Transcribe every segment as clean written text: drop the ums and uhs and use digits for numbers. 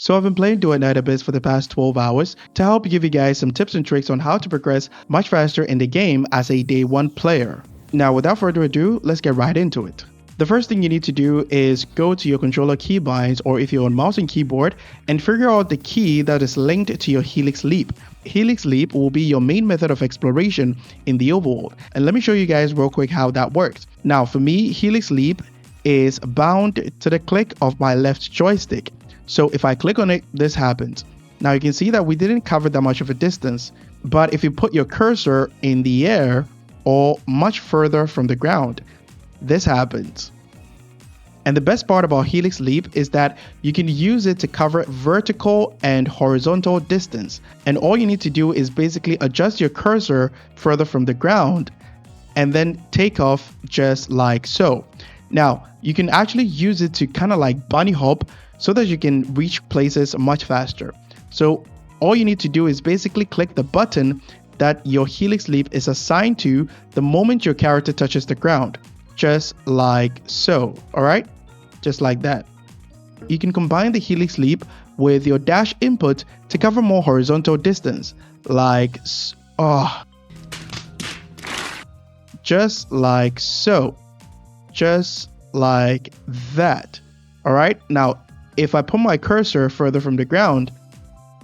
So I've been playing Duet for the past 12 hours to help give you guys some tips and tricks on how to progress much faster in the game as a day 1 player. Now without further ado, let's get right into it. The first thing you need to do is go to your controller keybinds, or if you're on mouse and keyboard, and figure out the key that is linked to your Helix Leap. Helix Leap will be your main method of exploration in the overworld, and let me show you guys real quick how that works. Now for me, Helix Leap is bound to the click of my left joystick. So if I click on it, this happens. Now you can see that we didn't cover that much of a distance, but if you put your cursor in the air or much further from the ground, this happens. And the best part about Helix Leap is that you can use it to cover vertical and horizontal distance. And all you need to do is basically adjust your cursor further from the ground and then take off just like so. Now, you can actually use it to kind of like bunny hop so that you can reach places much faster. So all you need to do is basically click the button that your Helix Leap is assigned to the moment your character touches the ground. Just like so, alright? Just like that. You can combine the Helix Leap with your dash input to cover more horizontal distance, like just like so. Just like that. Alright, now if I put my cursor further from the ground,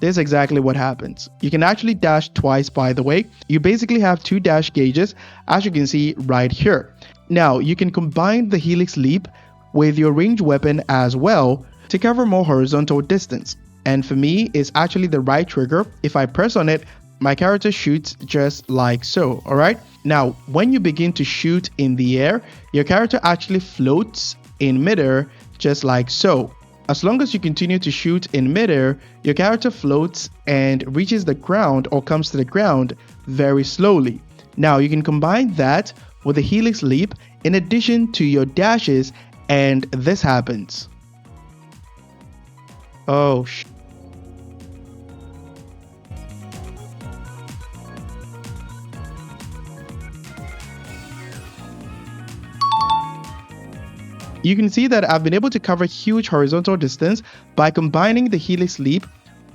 this is exactly what happens. You can actually dash twice, by the way. You basically have 2 dash gauges, as you can see right here. Now, you can combine the Helix Leap with your ranged weapon as well to cover more horizontal distance. And for me, it's actually the right trigger. If I press on it, my character shoots just like so, alright? Now, when you begin to shoot in the air, your character actually floats in midair just like so. As long as you continue to shoot in midair, your character floats and reaches the ground or comes to the ground very slowly. Now, you can combine that with the Helix Leap in addition to your dashes, and this happens. Oh sh. You can see that I've been able to cover huge horizontal distance by combining the Helix Leap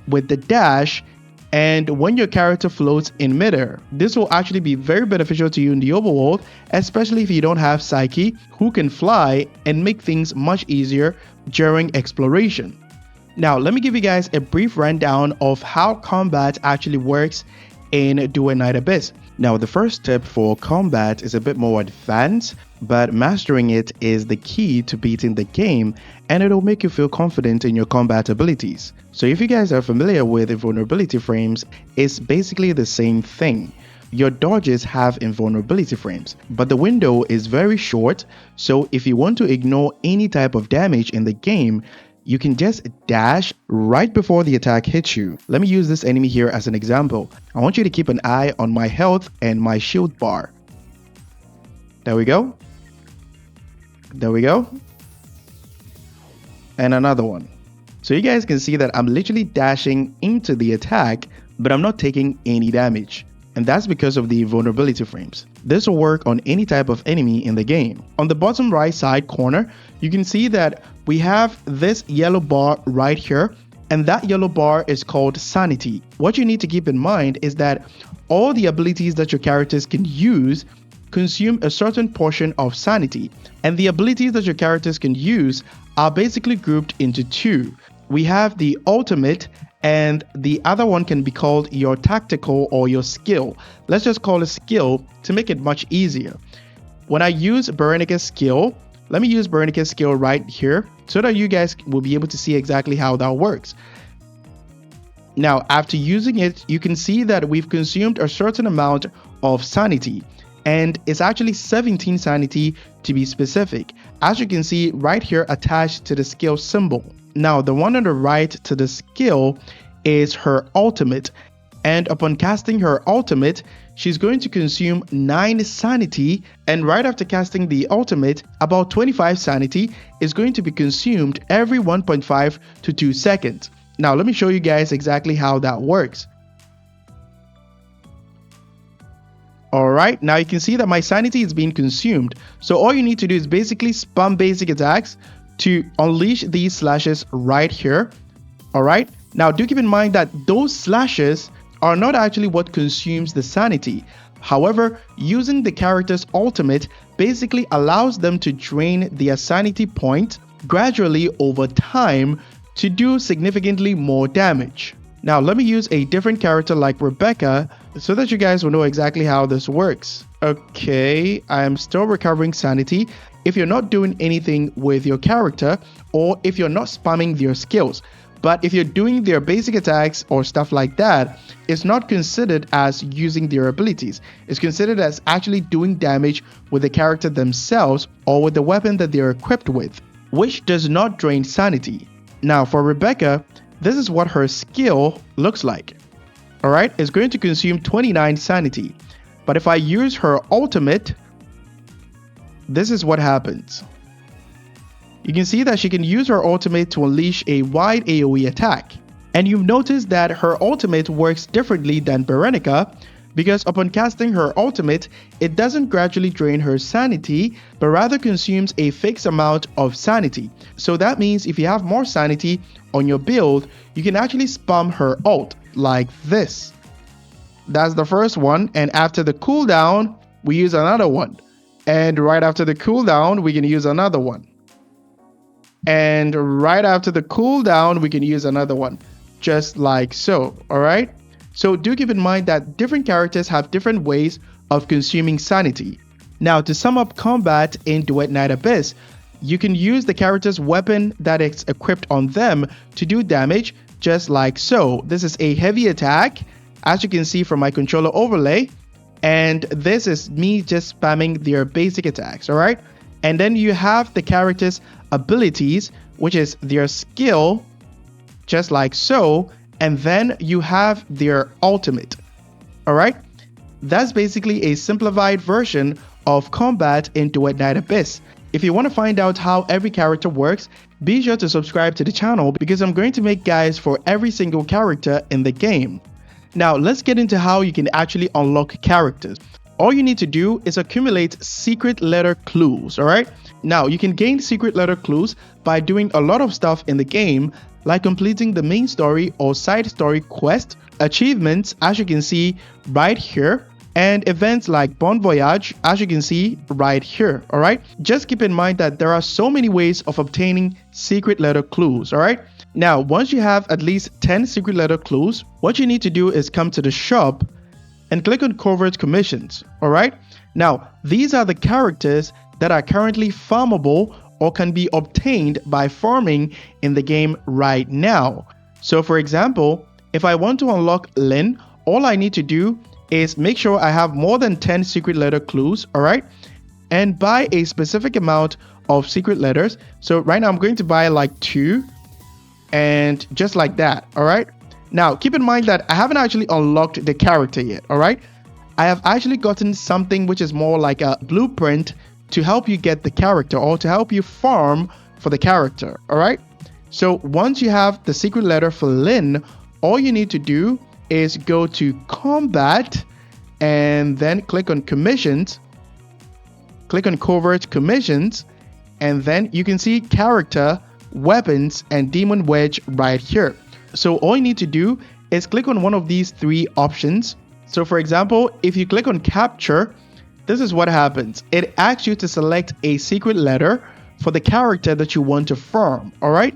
with the dash and when your character floats in midair. This will actually be very beneficial to you in the overworld, especially if you don't have Psyche, who can fly and make things much easier during exploration. Now, let me give you guys a brief rundown of how combat actually works in Duet. Now, the first tip for combat is a bit more advanced, but mastering it is the key to beating the game, and it'll make you feel confident in your combat abilities. So if you guys are familiar with invulnerability frames, it's basically the same thing. Your dodges have invulnerability frames, but the window is very short, so if you want to ignore any type of damage in the game, you can just dash right before the attack hits you. Let me use this enemy here as an example. I want you to keep an eye on my health and my shield bar. There we go. There we go. And another one. So you guys can see that I'm literally dashing into the attack, but I'm not taking any damage. And that's because of the vulnerability frames. This will work on any type of enemy in the game. On the bottom right side corner, you can see that we have this yellow bar right here, and that yellow bar is called sanity. What you need to keep in mind is that all the abilities that your characters can use consume a certain portion of sanity, and the abilities that your characters can use are basically grouped into 2. We have the ultimate, and the other one can be called your tactical or your skill. Let's just call it skill to make it much easier. When I use Berenica's skill, let me use Berenica's skill right here so that you guys will be able to see exactly how that works. Now, after using it, you can see that we've consumed a certain amount of sanity, and it's actually 17 sanity to be specific, as you can see right here attached to the skill symbol. Now, the one on the right to the skill is her ultimate, and upon casting her ultimate, she's going to consume 9 sanity, and right after casting the ultimate, about 25 sanity is going to be consumed every 1.5 to 2 seconds. Now, let me show you guys exactly how that works. Alright, now you can see that my sanity is being consumed. So all you need to do is basically spam basic attacks to unleash these slashes right here. Alright? Now do keep in mind that those slashes are not actually what consumes the sanity. However, using the character's ultimate basically allows them to drain their sanity point gradually over time to do significantly more damage. Now let me use a different character like Rebecca so that you guys will know exactly how this works. Okay, I am still recovering sanity if you're not doing anything with your character or if you're not spamming your skills. But if you're doing their basic attacks or stuff like that, it's not considered as using their abilities. It's considered as actually doing damage with the character themselves or with the weapon that they're equipped with, which does not drain sanity. Now for Rebecca, this is what her skill looks like. Alright, it's going to consume 29 sanity. But if I use her ultimate, this is what happens. You can see that she can use her ultimate to unleash a wide AoE attack. And you've noticed that her ultimate works differently than Berenica because upon casting her ultimate, it doesn't gradually drain her sanity, but rather consumes a fixed amount of sanity. So that means if you have more sanity on your build, you can actually spam her ult like this. That's the first one, and after the cooldown, we use another one. And right after the cooldown, we can use another one. And right after the cooldown, we can use another one, just like so. All right. So do keep in mind that different characters have different ways of consuming sanity. Now to sum up combat in Duet Night Abyss, you can use the character's weapon that is equipped on them to do damage, just like so. This is a heavy attack, as you can see from my controller overlay, and this is me just spamming their basic attacks. All right. And then you have the character's abilities, which is their skill, just like so, and then you have their ultimate. All right, that's basically a simplified version of combat in Duet Night Abyss. If you want to find out how every character works, be sure to subscribe to the channel because I'm going to make guides for every single character in the game. Now let's get into how you can actually unlock characters. All you need to do is accumulate secret letter clues, all right? Now, you can gain secret letter clues by doing a lot of stuff in the game, like completing the main story or side story quest, achievements, as you can see right here, and events like Bon Voyage, as you can see right here, all right? Just keep in mind that there are so many ways of obtaining secret letter clues, all right? Now, once you have at least 10 secret letter clues, what you need to do is come to the shop and click on covert commissions. All right, now these are the characters that are currently farmable or can be obtained by farming in the game right now. So for example, if I want to unlock Lynn, all I need to do is make sure I have more than 10 secret letter clues, all right, and buy a specific amount of secret letters. So right now I'm going to buy like 2 and just like that. All right. Now, keep in mind that I haven't actually unlocked the character yet, all right? I have actually gotten something which is more like a blueprint to help you get the character or to help you farm for the character, all right? So once you have the secret letter for Lynn, all you need to do is go to combat and then click on commissions, click on covert commissions, and then you can see character, weapons, and demon wedge right here. So all you need to do is click on one of these 3 options. So for example, if you click on capture, this is what happens. It asks you to select a secret letter for the character that you want to farm. All right.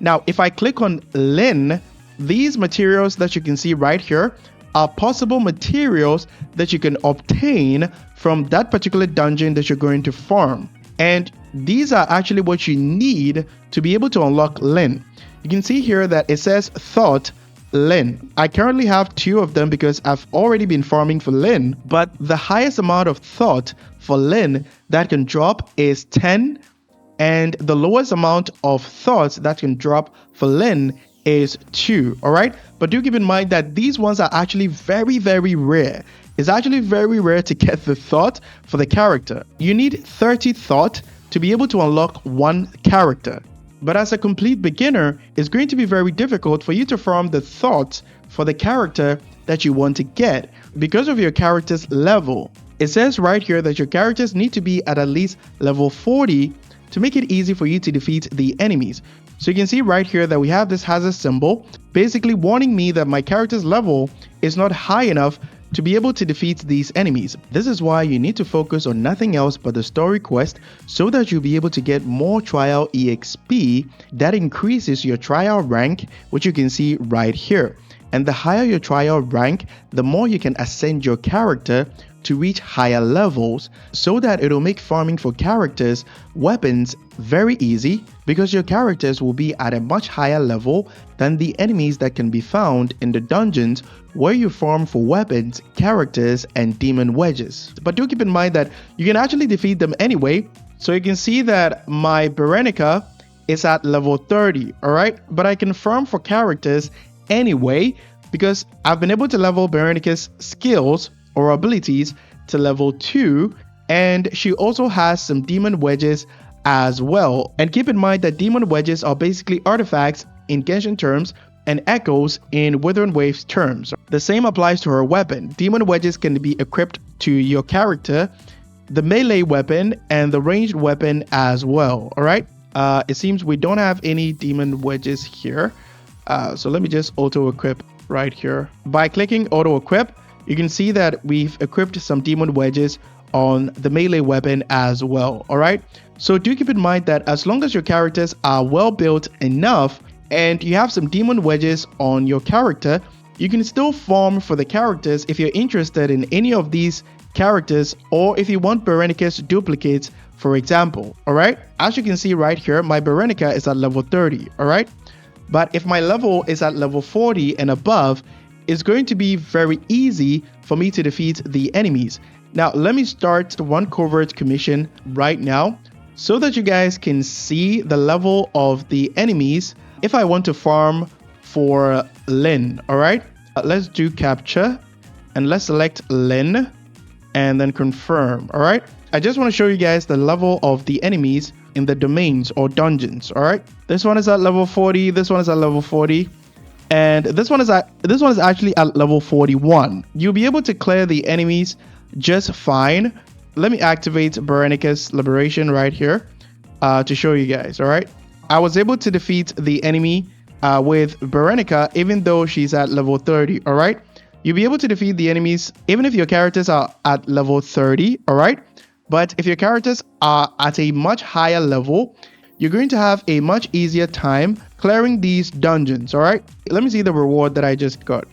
Now, if I click on Lynn, these materials that you can see right here are possible materials that you can obtain from that particular dungeon that you're going to farm. And these are actually what you need to be able to unlock Lynn. You can see here that it says Thought Lynn. I currently have 2 of them because I've already been farming for Lynn, but the highest amount of Thought for Lynn that can drop is 10, and the lowest amount of Thoughts that can drop for Lynn is 2, all right? But do keep in mind that these ones are actually very, very rare. It's actually very rare to get the Thought for the character. You need 30 Thought to be able to unlock 1 character. But as a complete beginner, it's going to be very difficult for you to farm the Thoughts for the character that you want to get because of your character's level. It says right here that your characters need to be at least level 40 to make it easy for you to defeat the enemies. So you can see right here that we have this hazard symbol, basically warning me that my character's level is not high enough to be able to defeat these enemies. This is why you need to focus on nothing else but the story quest so that you'll be able to get more trial EXP that increases your trial rank, which you can see right here. And the higher your trial rank, the more you can ascend your character to reach higher levels, so that it'll make farming for characters, weapons very easy, because your characters will be at a much higher level than the enemies that can be found in the dungeons where you farm for weapons, characters, and demon wedges. But do keep in mind that you can actually defeat them anyway. So you can see that my Berenica is at level 30, alright? But I can farm for characters anyway because I've been able to level Berenica's skills or abilities to level 2, and she also has some demon wedges as well. And keep in mind that demon wedges are basically artifacts in Genshin terms and echoes in Withering Waves terms. The same applies to her weapon. Demon wedges can be equipped to your character, the melee weapon, and the ranged weapon as well. Alright, it seems we don't have any demon wedges here, so let me just auto equip right here. By clicking auto equip, you can see that we've equipped some demon wedges on the melee weapon as well. Alright, so do keep in mind that as long as your characters are well built enough and you have some demon wedges on your character, you can still farm for the characters if you're interested in any of these characters, or if you want Berenica's duplicates, for example. Alright, as you can see right here, my Berenica is at level 30. Alright, but if my level is at level 40 and above, it's going to be very easy for me to defeat the enemies. Now let me start one covert commission right now so that you guys can see the level of the enemies if I want to farm for Lin. Alright, let's do capture and let's select Lin and then confirm. Alright, I just want to show you guys the level of the enemies in the domains or dungeons. Alright, this one is at level 40, this one is at level 40, and this one is actually at level 41. You'll be able to clear the enemies just fine. Let me activate Berenica's liberation right here to show you guys. Alright, I was able to defeat the enemy with Berenica even though she's at level 30. Alright, you'll be able to defeat the enemies even if your characters are at level 30. Alright, but if your characters are at a much higher level, you're going to have a much easier time clearing these dungeons. Alright, let me see the reward that I just got.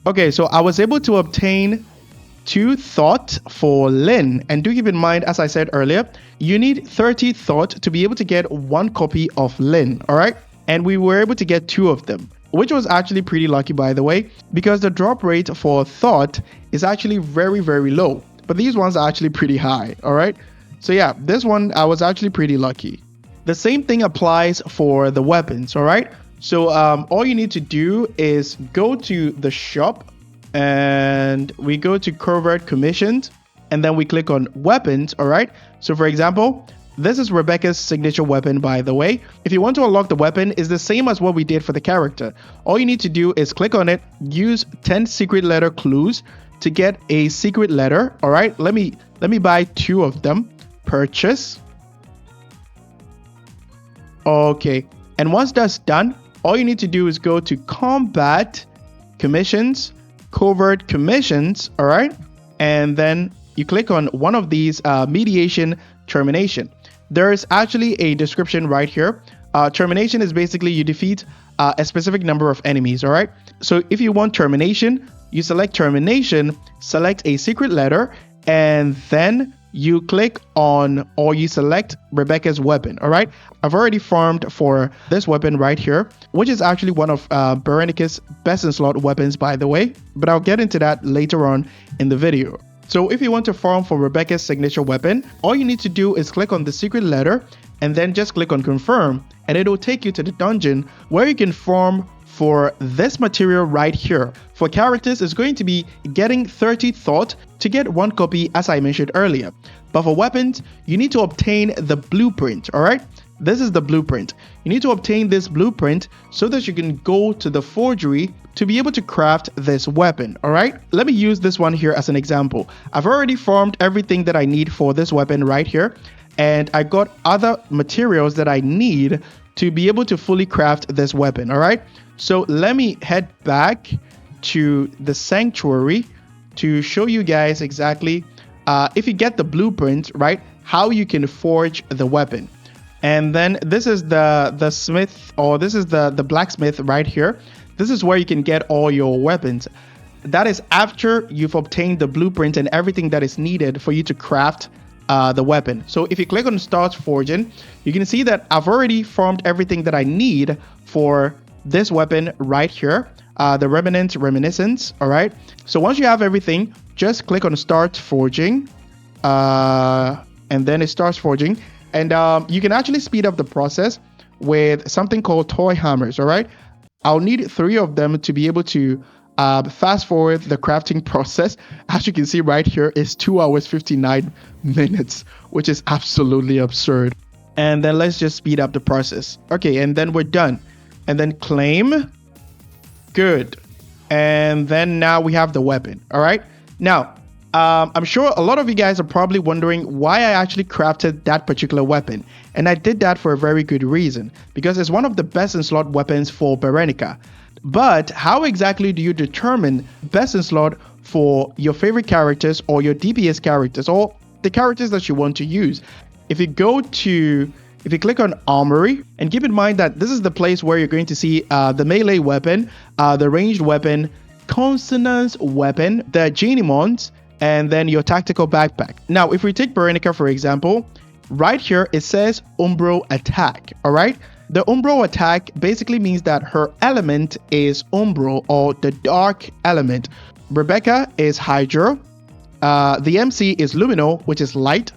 Okay, so I was able to obtain 2 thought for Lin, and do keep in mind, as I said earlier, you need 30 thought to be able to get 1 copy of Lin. Alright, and we were able to get 2 of them, which was actually pretty lucky, by the way, because the drop rate for thought is actually very low, but these ones are actually pretty high. Alright, so yeah, this one I was actually pretty lucky. The same thing applies for the weapons. Alright, so all you need to do is go to the shop and we go to covert commissions and then we click on weapons. Alright, so for example, this is Rebecca's signature weapon, by the way. If you want to unlock the weapon, it's the same as what we did for the character. All you need to do is click on it, use 10 secret letter clues to get a secret letter. Alright, let me buy 2 of them. Purchase. Okay, and once that's done, all you need to do is go to combat commissions, covert commissions. Alright, and then you click on one of these mediation termination. There is actually a description right here. Termination is basically you defeat a specific number of enemies. Alright, so if you want termination, you select termination, select a secret letter, and then you click on, or you select Rebecca's weapon. Alright, I've already farmed for this weapon right here, which is actually one of Berenica's best in slot weapons, by the way, but I'll get into that later on in the video. So if you want to farm for Rebecca's signature weapon, all you need to do is click on the secret letter and then just click on confirm, and it'll take you to the dungeon where you can farm for this material right here. For characters, it's going to be getting 30 thought to get 1 copy, as I mentioned earlier. But for weapons, you need to obtain the blueprint. Alright, this is the blueprint. You need to obtain this blueprint so that you can go to the forgery to be able to craft this weapon. Alright, let me use this one here as an example. I've already farmed everything that I need for this weapon right here, and I got other materials that I need to be able to fully craft this weapon. All right, so let me head back to the sanctuary to show you guys exactly if you get the blueprint, right, how you can forge the weapon. And then this is the smith, or this is the blacksmith right here. This is where you can get all your weapons. That is after you've obtained the blueprint and everything that is needed for you to craft the weapon. So if you click on start forging, you can see that I've already formed everything that I need for this weapon right here, the reminiscence. All right, so once you have everything, just click on start forging, and then it starts forging, and you can actually speed up the process with something called toy hammers. All right, I'll need 3 of them to be able to fast forward the crafting process. As you can see right here, it's 2 hours 59 minutes, which is absolutely absurd. And then let's just speed up the process. Okay, and then we're done. And then claim. Good. And then now we have the weapon. All right. Now, I'm sure a lot of you guys are probably wondering why I actually crafted that particular weapon. And I did that for a very good reason, because it's one of the best in slot weapons for Berenica. But how exactly do you determine best in slot for your favorite characters or your DPS characters or the characters that you want to use? If you click on Armory, and keep in mind that this is the place where you're going to see the melee weapon, the ranged weapon, consonance weapon, the Geniemons, and then your tactical backpack. Now, if we take Berenica, for example, right here, it says Umbro attack. All right. The Umbro attack basically means that her element is Umbro, or the dark element. Rebecca is Hydro. The MC is Lumino, which is light.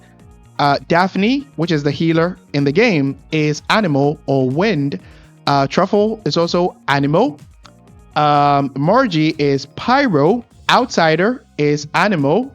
Daphne, which is the healer in the game, is Animal, or wind. Truffle is also Animal. Margie is Pyro. Outsider is Animal.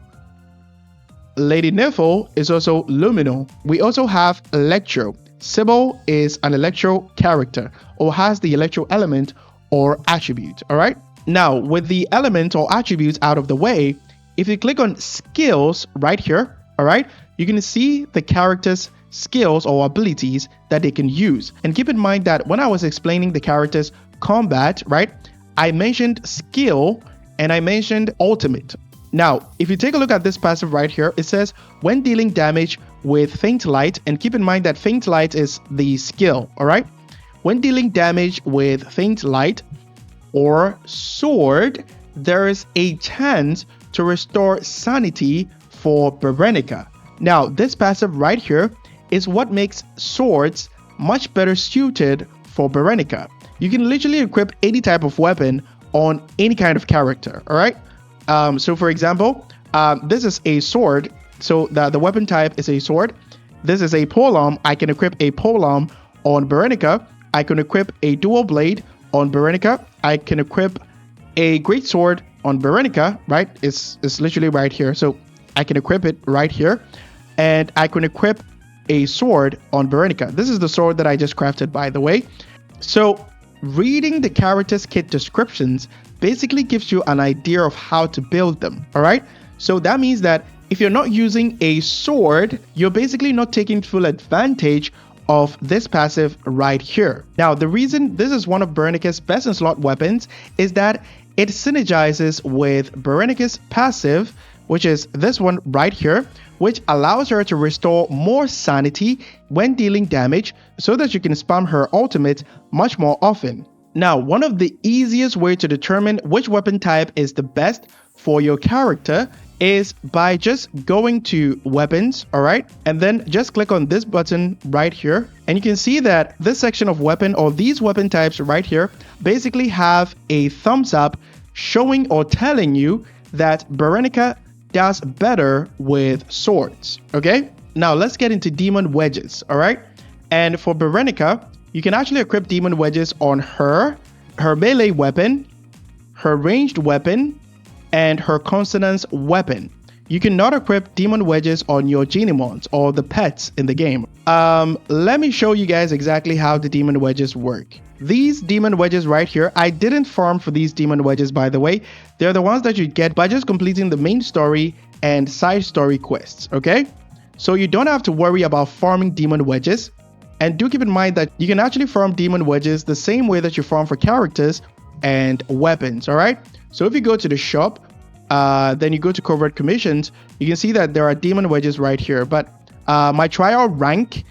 Lady Niffle is also Lumino. We also have Electro. Sybil is an Electro character, or has the Electro element or attribute. All right. Now, with the element or attributes out of the way, if you click on skills right here, all right, you can see the character's skills or abilities that they can use. And keep in mind that when I was explaining the character's combat, right, I mentioned skill and I mentioned ultimate. Now, if you take a look at this passive right here, it says when dealing damage with faint light, and keep in mind that faint light is the skill. All right, when dealing damage with faint light or sword, there is a chance to restore sanity for Berenica. Now, this passive right here is what makes swords much better suited for Berenica. You can literally equip any type of weapon on any kind of character. All right. So for example, this is a sword. So the weapon type is a sword. This is a polearm. I can equip a polearm on Berenica. I can equip a dual blade on Berenica. I can equip a great sword on Berenica, right? It's literally right here. So I can equip it right here. And I can equip a sword on Berenica. This is the sword that I just crafted, by the way. So reading the character's kit descriptions basically gives you an idea of how to build them. All right. So that means that if you're not using a sword, you're basically not taking full advantage of this passive right here. Now, the reason this is one of Berenica's best in slot weapons is that it synergizes with Berenica's passive, which is this one right here, which allows her to restore more sanity when dealing damage so that you can spam her ultimate much more often. Now, one of the easiest ways to determine which weapon type is the best for your character is by just going to weapons, all right? And then just click on this button right here. And you can see that this section of weapon, or these weapon types right here, basically have a thumbs up showing or telling you that Berenica does better with swords, okay? Now let's get into demon wedges, all right? And for Berenica, you can actually equip demon wedges on her melee weapon, her ranged weapon, and her consonance weapon. You cannot equip demon wedges on your Geniemons or the pets in the game. Let me show you guys exactly how the demon wedges work. These demon wedges right here, I didn't farm for these demon wedges, by the way. They're the ones that you get by just completing the main story and side story quests, okay? So you don't have to worry about farming demon wedges. And do keep in mind that you can actually farm demon wedges the same way that you farm for characters and weapons, all right? So if you go to the shop, then you go to covert commissions, you can see that there are demon wedges right here. But my trial rank,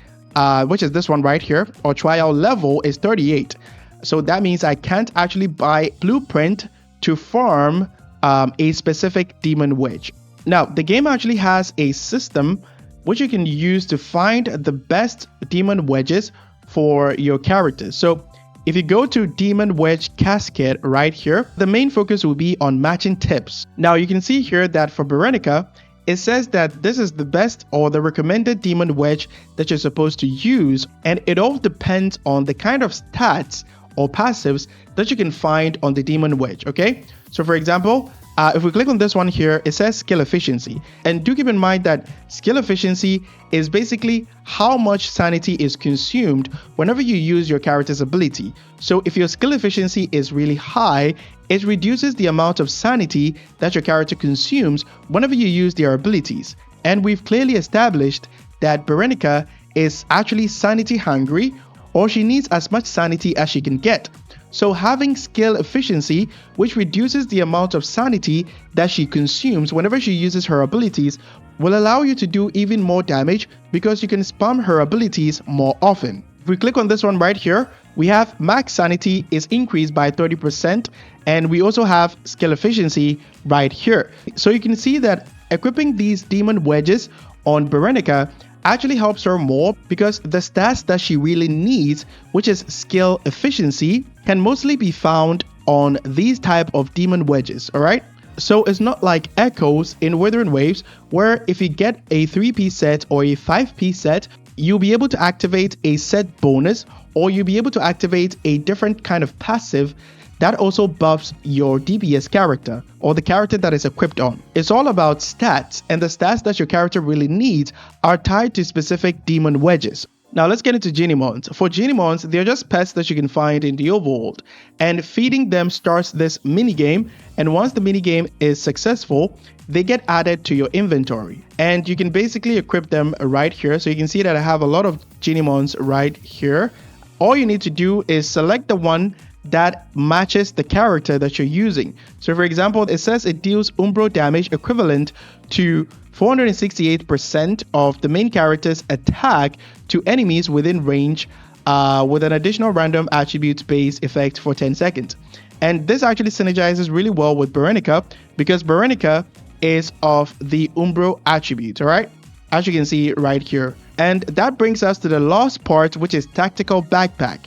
which is this one right here, or trial level, is 38. So that means I can't actually buy blueprint to farm a specific demon wedge. Now, the game actually has a system which you can use to find the best demon wedges for your characters. So if you go to Demon Wedge Casket right here, the main focus will be on matching tips. Now you can see here that for Berenica, it says that this is the best or the recommended demon wedge that you're supposed to use, and it all depends on the kind of stats or passives that you can find on the demon wedge, okay? So for example, if we click on this one here, it says skill efficiency. And do keep in mind that skill efficiency is basically how much sanity is consumed whenever you use your character's ability. So if your skill efficiency is really high, it reduces the amount of sanity that your character consumes whenever you use their abilities. And we've clearly established that Berenica is actually sanity hungry, or she needs as much sanity as she can get. So having skill efficiency, which reduces the amount of sanity that she consumes whenever she uses her abilities, will allow you to do even more damage because you can spam her abilities more often. If we click on this one right here, we have max sanity is increased by 30%, and we also have skill efficiency right here. So you can see that equipping these demon wedges on Berenica actually helps her more because the stats that she really needs, which is skill efficiency, can mostly be found on these type of demon wedges, all right? So it's not like Echoes in Withering Waves, where if you get a 3-piece set or a 5-piece set, you'll be able to activate a set bonus, or you'll be able to activate a different kind of passive that also buffs your DPS character or the character that is equipped on. It's all about stats, and the stats that your character really needs are tied to specific demon wedges. Now let's get into Geniemons. For Geniemons, they're just pets that you can find in the overworld, and feeding them starts this minigame, and once the minigame is successful, they get added to your inventory, and you can basically equip them right here. So you can see that I have a lot of Geniemons right here. All you need to do is select the one that matches the character that you're using. So for example, it says it deals Umbro damage equivalent to 468% of the main character's attack to enemies within range with an additional random attribute-based effect for 10 seconds. And this actually synergizes really well with Berenica because Berenica is of the Umbro attribute, all right? As you can see right here. And that brings us to the last part, which is Tactical Backpack.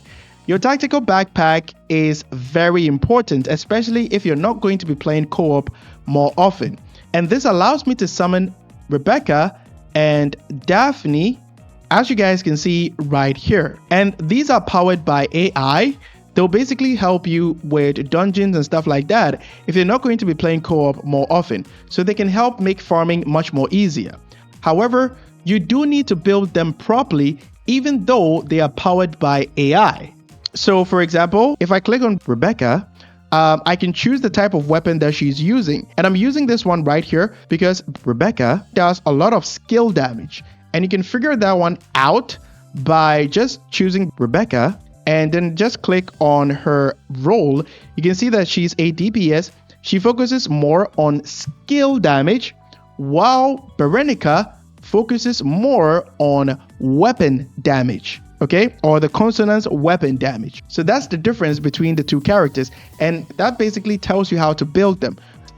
Your tactical backpack is very important, especially if you're not going to be playing co-op more often. And this allows me to summon Rebecca and Daphne, as you guys can see right here. And these are powered by AI. They'll basically help you with dungeons and stuff like that if you're not going to be playing co-op more often. So they can help make farming much more easier. However, you do need to build them properly, even though they are powered by AI. So for example, if I click on Rebecca, I can choose the type of weapon that she's using. And I'm using this one right here because Rebecca does a lot of skill damage. And you can figure that one out by just choosing Rebecca and then just click on her role. You can see that she's a DPS. She focuses more on skill damage, while Berenica focuses more on weapon damage. Okay, or the consonance weapon damage. So that's the difference between the two characters, and that basically tells you how to build them.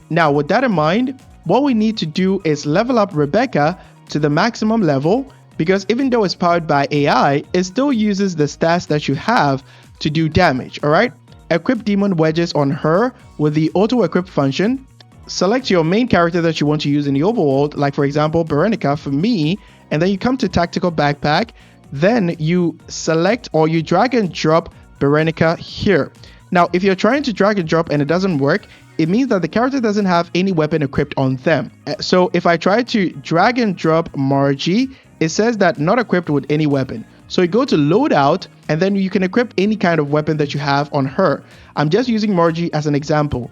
Now with that in mind, what we need to do is level up Rebecca to the maximum level, because even though it's powered by AI, it still uses the stats that you have to do damage. All right, equip demon wedges on her with the auto equip function. Select your main character that you want to use in the overworld, like for example Berenica for me, and then you come to tactical backpack. Then you select or you drag and drop Berenica here. Now, if you're trying to drag and drop and it doesn't work, it means that the character doesn't have any weapon equipped on them. So if I try to drag and drop Margie, it says that not equipped with any weapon. So you go to loadout and then you can equip any kind of weapon that you have on her. I'm just using Margie as an example.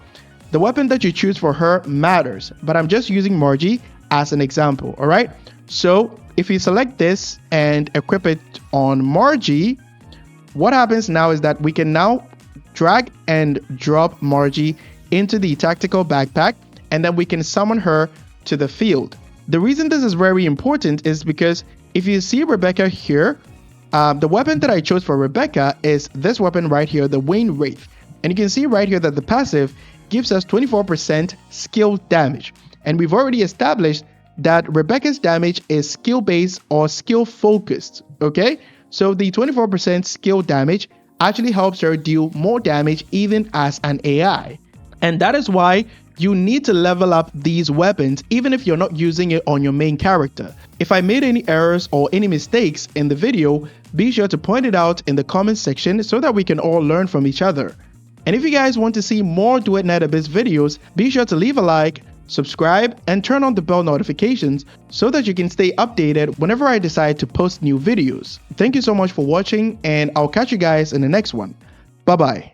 The weapon that you choose for her matters, but I'm just using Margie as an example, all right? So if you select this and equip it on Margie, what happens now is that we can now drag and drop Margie into the tactical backpack, and then we can summon her to the field. The reason this is very important is because if you see Rebecca here, the weapon that I chose for Rebecca is this weapon right here, the Wayne Wraith. And you can see right here that the passive gives us 24% skill damage. And we've already established that Rebecca's damage is skill based or skill focused, okay? So the 24% skill damage actually helps her deal more damage even as an AI. And that is why you need to level up these weapons even if you're not using it on your main character. If I made any errors or any mistakes in the video, be sure to point it out in the comments section so that we can all learn from each other. And if you guys want to see more Duet Night Abyss videos, be sure to leave a like, subscribe, and turn on the bell notifications so that you can stay updated whenever I decide to post new videos. Thank you so much for watching, and I'll catch you guys in the next one. Bye bye.